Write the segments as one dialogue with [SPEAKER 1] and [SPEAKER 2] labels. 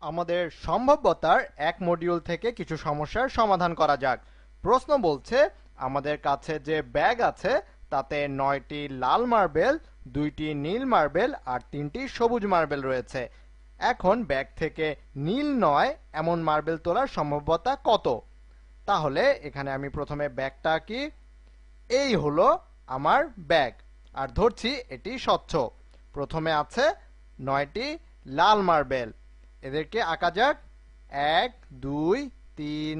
[SPEAKER 1] আমাদের সম্ভাব্যতার এক মডিউল থেকে কিছু সমস্যার সমাধান করা যাক। প্রশ্ন বলছে আমাদের কাছে যে ব্যাগ আছে তাতে ৯টি লাল মার্বেল, ২টি নীল মার্বেল আর ৩টি সবুজ মার্বেল রয়েছে। এখন ব্যাগ থেকে নীল নয় এমন মার্বেল তোলার সম্ভাব্যতা কত? তাহলে এখানে আমি প্রথমে ব্যাগটা আঁকি। এই হলো আমার ব্যাগ, আর ধরছি এটি স্বচ্ছ। প্রথমে আছে ৯টি লাল মার্বেল, এদেরকে আঁকা যাক। ১ ২ ৩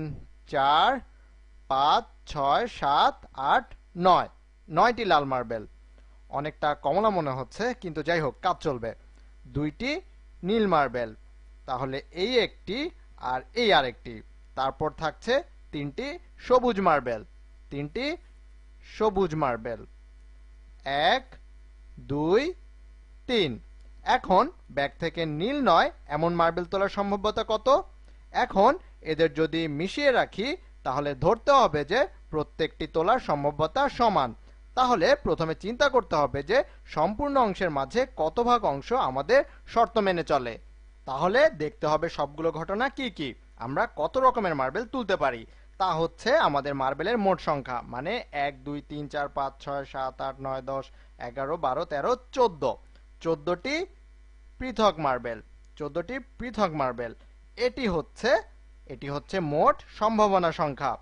[SPEAKER 1] ৪ ৫ ৬ ৭ ৮ ৯, ৯টি লাল মার্বেল। অনেকটা কমলা মনে হচ্ছে, কিন্তু যাই হোক, কাজ চলবে। ২টি নীল মার্বেল, তাহলে এই একটি আর এই আরেকটি। তারপর থাকছে ৩টি সবুজ মার্বেল, ৩টি সবুজ মার্বেল। ১ ২ ৩। এখন ব্যাগ থেকে নীল নয় এমন মার্বেল তোলার সম্ভাব্যতা কত? এখন এদের যদি মিশিয়ে রাখি তাহলে ধরতে হবে যে প্রত্যেকটি তোলার সম্ভাব্যতা সমান। তাহলে প্রথমে চিন্তা করতে হবে যে সম্পূর্ণ অংশের মাঝে কত ভাগ অংশ আমাদের শর্ত মেনে চলে। তাহলে দেখতে হবে সবগুলো ঘটনা কি কি, আমরা কত রকমের মার্বেল তুলতে পারি। তা হচ্ছে আমাদের মার্বেলের মোট সংখ্যা, মানে ১ ২ ৩ ৪ ৫ ৬ ৭ ৮ ৯ ১০ ১১ ১২ ১৩ ১৪, ১৪টি পৃথক মার্বেল, ১৪টি পৃথক মার্বেল। এটি হচ্ছে মোট সম্ভাবনা সংখ্যা।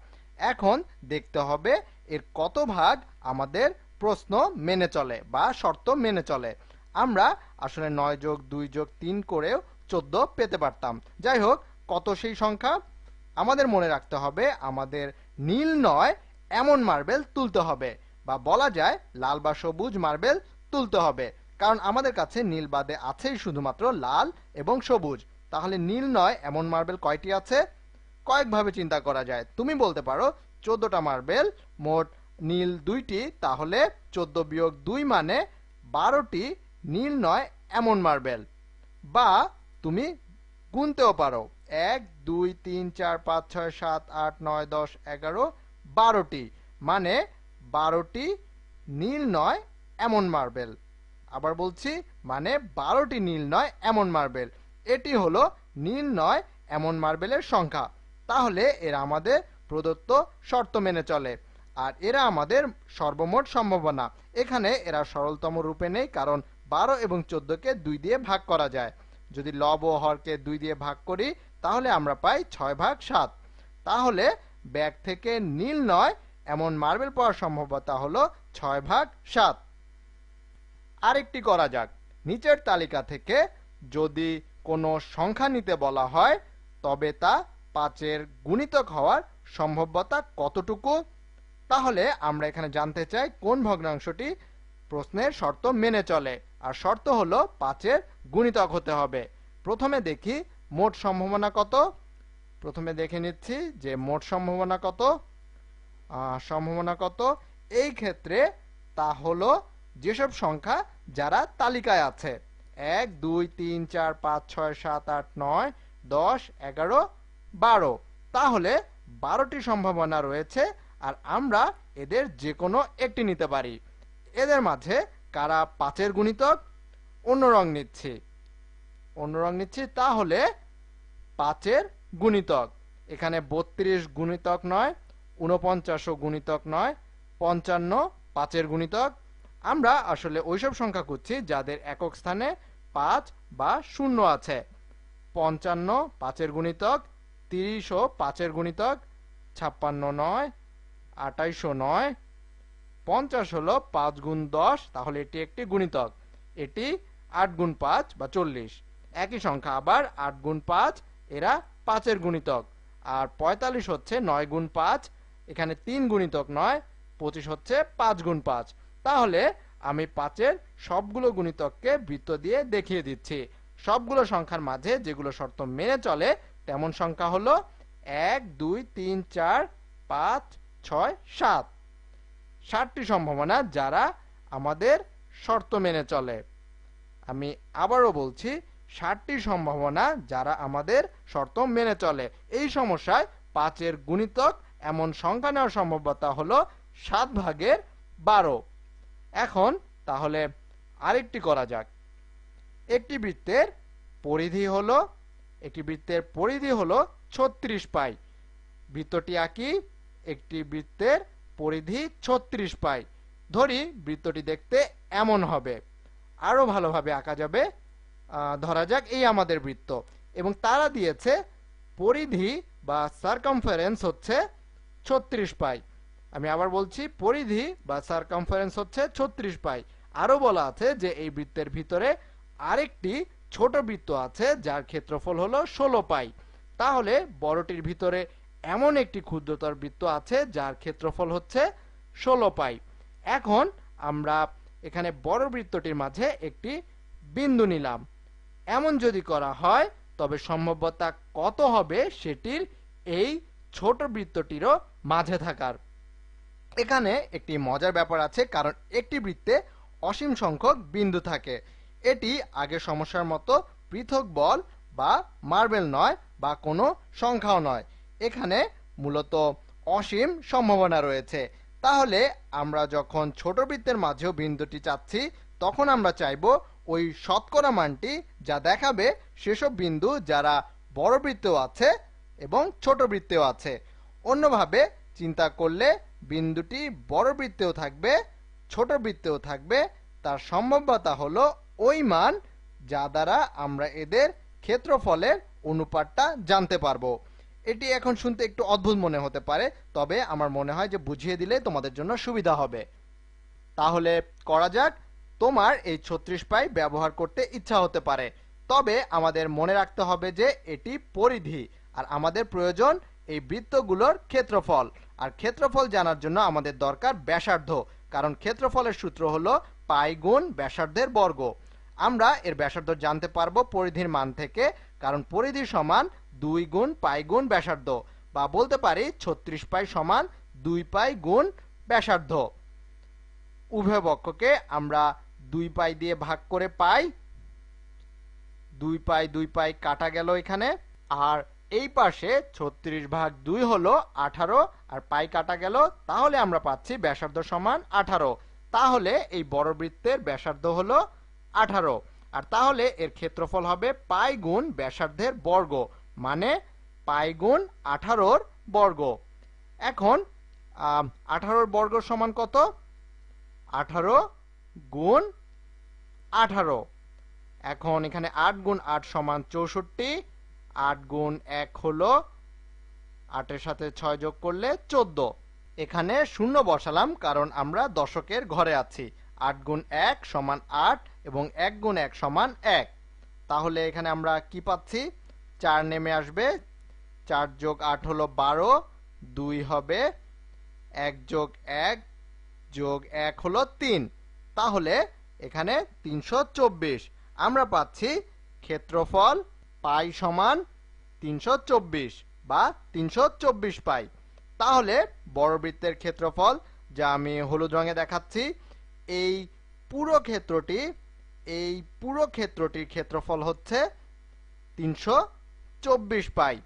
[SPEAKER 1] এখন দেখতে হবে এর কত ভাগ আমাদের প্রশ্ন মেনে চলে বা শর্ত মেনে চলে। আমরা আসলে ৯ যোগ ২ যোগ ৩ করেও ১৪ পেতে পারতাম। যাই হোক, কত সেই সংখ্যা? আমাদের মনে রাখতে হবে আমাদের নীল নয় এমন মার্বেল তুলতে হবে, বা বলা যায় লাল বা সবুজ মার্বেল তুলতে হবে, কারণ আমাদের কাছে নীল বাদে আছেই শুধুমাত্র লাল এবং সবুজ। তাহলে নীল নয় এমন মার্বেল কয়টি আছে? কয়েকভাবে চিন্তা করা যায়। তুমি বলতে পারো ১৪টা মার্বেল, মোট নীল ২টি, তাহলে ১৪ বিয়োগ ২ মানে ১২টি নীল নয় এমন মার্বেল। বা তুমি গুনতেও পারো ১ ২ ৩ ৪ ৫ ৬ ৭ ৮ ৯ ১০ ১১ ১২টি, মানে ১২টি নীল নয় এমন মার্বেল। আবার বলছি, মানে ১২টি নীল নয় এমন মার্বেল। এটি হলো নীল নয় এমন মার্বেলের সংখ্যা। তাহলে এরা আমাদের প্রদত্ত শর্ত মেনে চলে, আর এরা আমাদের সর্বমোট সম্ভাবনা। এখানে এরা সরলতম রূপে নেই, কারণ ১২ এবং ১৪কে ২ দিয়ে ভাগ করা যায়। যদি লব ও হরকে ২ দিয়ে ভাগ করি তাহলে আমরা পাই ৬/৭। তাহলে ব্যাগ থেকে নীল নয় এমন মার্বেল পাওয়ার সম্ভাবনা হলো ৬/৭। আরেকটি করা যাক। নিচের তালিকা থেকে যদি কোনো সংখ্যা নিতে বলা হয় তবে তা ৫-এর গুণিতক হওয়ার সম্ভাব্যতা কতটুকু? তাহলে আমরা এখানে জানতে চাই কোন ভগ্নাংশটি প্রশ্নের শর্ত মেনে চলে, আর শর্ত হলো ৫-এর গুণিতক হতে হবে। প্রথমে দেখি মোট সম্ভাবনা কত। প্রথমে দেখে নিচ্ছি যে মোট সম্ভাবনা কত। এই ক্ষেত্রে তা হলো যেসব সংখ্যা যারা তালিকায় আছে, ১ ২ ৩ ৪ ৫ ৬ ৭ ৮ ৯ ১০ ১১ ১২। তাহলে ১২টি সম্ভাবনা রয়েছে, আর আমরা এদের যে কোনো একটি নিতে পারি। এদের মাঝে কারা ৫-এর গুণিতক? অন্য রং নিচ্ছি। তাহলে ৫-এর গুণিতক এখানে ৩২ গুণিতক নয়, ৪৯ও গুণিতক নয়, ৫৫ ৫-এর গুণিতক। আমরা আসলে ওইসব সংখ্যা খুঁজছি যাদের একক স্থানে ৫ বা ০ আছে। ৫৫ ৫-এর গুণিতক, ৩০ও ৫-এর গুণিতক, ৫৬ নয়, ২৮ও নয়, ৫০ হলো ৫ গুণ ১০, তাহলে এটি একটি গুণিতক। এটি ৮ গুণ ৫ বা ৪০। একই সংখ্যা আবার ৮ গুণ ৫, এরা ৫-এর গুণিতক। আর ৪৫ হচ্ছে ৯ গুণ ৫, এখানে ৩ গুণিতক নয়, ২৫ হচ্ছে ৫ গুণ ৫। তাহলে আমি ৫-এর সবগুলো গুণিতককে বৃত্ত দিয়ে দেখিয়ে দিচ্ছি। সবগুলো সংখ্যার মাঝে যেগুলো শর্ত মেনে চলে তেমন সংখ্যা হলো ১ ২ ৩ ৪ ৫ ৬ ৭। ৭টি সম্ভাবনা যারা আমাদের শর্ত মেনে চলে। আমি আবারও বলছি, ৭টি সম্ভাবনা যারা আমাদের শর্ত মেনে চলে। এই সমস্যায় ৫-এর গুণিতক এমন সংখ্যা নেওয়ার সম্ভাব্যতা হলো ৭/১২। এখন তাহলে আরেকটি করা যাক। একটি বৃত্তের পরিধি হলো একটি বৃত্তের পরিধি হলো 36 পাই। বৃত্তটি আঁকি, একটি বৃত্তের পরিধি 36 পাই। ধরি বৃত্তটি দেখতে এমন হবে। আরো ভালোভাবে আঁকা যাবে। ধরা যাক এই আমাদের বৃত্ত, এবং তারা দিয়েছে পরিধি বা সারকামফারেন্স হচ্ছে 36 পাই। আমি আবার বলছি, পরিধি বা সারকামফারেন্স হচ্ছে 36 পাই। আরো বলা আছে যে এই বৃত্তের ভিতরে আরেকটি ছোট বৃত্ত আছে যার ক্ষেত্রফল হলো 16 পাই। তাহলে বড়টির ভিতরে এমন একটি ক্ষুদ্রতর বৃত্ত আছে যার ক্ষেত্রফল হচ্ছে 16 পাই। এখন আমরা এখানে বড় বৃত্তটির মাঝে একটি বিন্দু নিলাম। এমন যদি করা হয় তবে সম্ভাব্যতা কত হবে সেটির এই ছোট বৃত্তটিরও মাঝে থাকার। এখানে একটি মজার ব্যাপার আছে, কারণ একটি বৃত্তে অসীম সংখ্যক বিন্দু থাকে। এটি আগের সমস্যার মতো পৃথক বল বা মার্বেল নয়, বা কোনো সংখ্যাও নয়। এখানে মূলত অসীম সম্ভাবনা রয়েছে। তাহলে আমরা যখন ছোট বৃত্তের মাঝেও বিন্দুটি চাচ্ছি, তখন আমরা চাইব ওই শতকরা মানটি যা দেখাবে সেসব বিন্দু যারা বড় বৃত্তেও আছে এবং ছোট বৃত্তেও আছে। অন্যভাবে চিন্তা করলে বিন্দুটি বড় বৃত্তেও থাকবে, ছোট বৃত্তেও থাকবে। তার সম্ভাব্যতা হলো ওই মান যা দ্বারা আমরা এদের ক্ষেত্রফলের অনুপাতটা জানতে পারবো। এটি এখন শুনতে একটু অদ্ভুত মনে হতে পারে, তবে আমার মনে হয় যে বুঝিয়ে দিলে তোমাদের জন্য সুবিধা হবে। তাহলে করা যাক। তোমার এই 36 পাই ব্যবহার করতে ইচ্ছা হতে পারে, তবে আমাদের মনে রাখতে হবে যে এটি পরিধি, আর আমাদের প্রয়োজন এই বৃত্তগুলোর ক্ষেত্রফল। আর ক্ষেত্রফল জানার জন্য আমাদের দরকার ব্যাসার্ধ, কারণ ক্ষেত্রফলের সূত্র হলো পাই গুণ ব্যাসার্ধের বর্গ। আমরা এর ব্যাসার্ধ জানতে পারবো পরিধির মান থেকে, কারণ পরিধি সমান 2 গুণ পাই গুণ ব্যাসার্ধ, বা বলতে পারি 36 পাই সমান 2 পাই গুণ ব্যাসার্ধ। উভয় পক্ষকে আমরা 2 পাই দিয়ে ভাগ করে পাই। 2 পাই কাটা গেল এখানে, আর এই পাশে 36 ভাগ 2 হলো 18, আর পাই কাটা গেল। তাহলে আমরা পাচ্ছি ব্যাসার্ধ সমান 18। তাহলে এই বড় বৃত্তের ব্যাসার্ধ হলো 18, আর তাহলে এর ক্ষেত্রফল হবে পাই গুণ ব্যাসার্ধের বর্গ, মানে পাই গুণ 18 বর্গ। এখন 18 বর্গ সমান কত? 18 গুণ 18। এখন এখানে 8 গুণ 8 সমান 64। 8 গুণ 1 হলো, 8 এর সাথে 6 যোগ করলে 14। এখানে শূন্য বসালাম কারণ আমরা দশকের ঘরে আছি। 8 গুণ 1 সমান 8 এবং 1 গুণ 1 সমান 1। তাহলে এখানে আমরা কি পাচ্ছি? 4 নেমে আসবে। 4 যোগ 8 হলো 12, 2 হবে, 1 যোগ 1 যোগ 1 হলো 3। তাহলে এখানে 324। আমরা পাচ্ছি ক্ষেত্রফল পাই সমান 324 বা 324 পাই। তাহলে বড় বৃত্তের ক্ষেত্রফল, যা আমি হলুদ রঙে দেখাচ্ছি, এই পুরো ক্ষেত্রটির ক্ষেত্রফল হচ্ছে 324 পাই।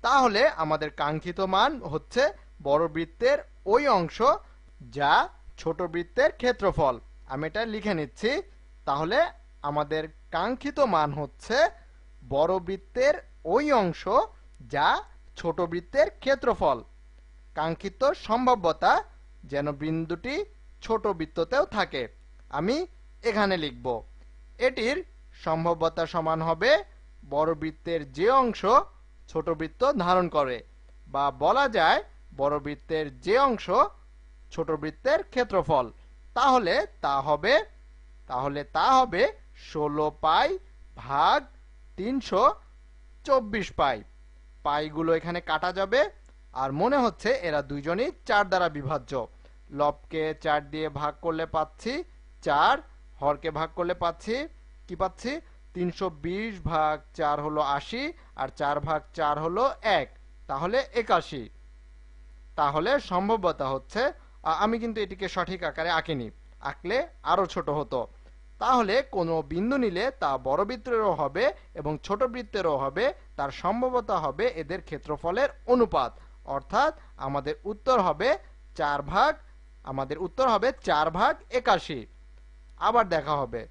[SPEAKER 1] তাহলে আমাদের কাঙ্ক্ষিত মান হচ্ছে বড় বৃত্তের ওই অংশ যা ছোট বৃত্তের ক্ষেত্রফল। আমি এটা লিখে নিচ্ছি। তাহলে আমাদের কাঙ্ক্ষিত মান হচ্ছে বড় বৃত্তের ওই অংশ যা ছোট বৃত্তের ক্ষেত্রফল। কাঙ্ক্ষিত সম্ভাব্যতা যেন বিন্দুটি ছোট বৃত্ততেও থাকে, আমি এখানে লিখব। এটির সম্ভাব্যতা সমান হবে বড় বৃত্তের যে অংশ ছোট বৃত্ত ধারণ করে, বা বলা যায় বড় বৃত্তের যে অংশ ছোট বৃত্তের ক্ষেত্রফল। তাহলে তা হবে 16 পাই ভাগ 324 পাই। পাইগুলো এখানে কাটা যাবে, আর মনে হচ্ছে এরা দুইজনই 4 দ্বারা বিভাজ্য। লবকে 4 দিয়ে ভাগ করলে পাচ্ছি 4, হরকে ভাগ করলে পাচ্ছি কি পাচ্ছি? 320 ভাগ 4 হলো 80, আর 4 ভাগ 4 হলো 1, তাহলে 81। তাহলে সম্ভাব্যতা হচ্ছে, আমি কিন্তু এটিকে সঠিক আকারে আঁকিনি, আঁকলে আরো ছোট হতো। তাহলে কোনো বিন্দু নিলে তা বড় বৃত্তেরও হবে এবং ছোট বৃত্তেরও হবে, তার সম্ভাব্যতা হবে এদের ক্ষেত্রফলের অনুপাত। অর্থাৎ আমাদের উত্তর হবে 4 ভাগ 81। আবার দেখা হবে।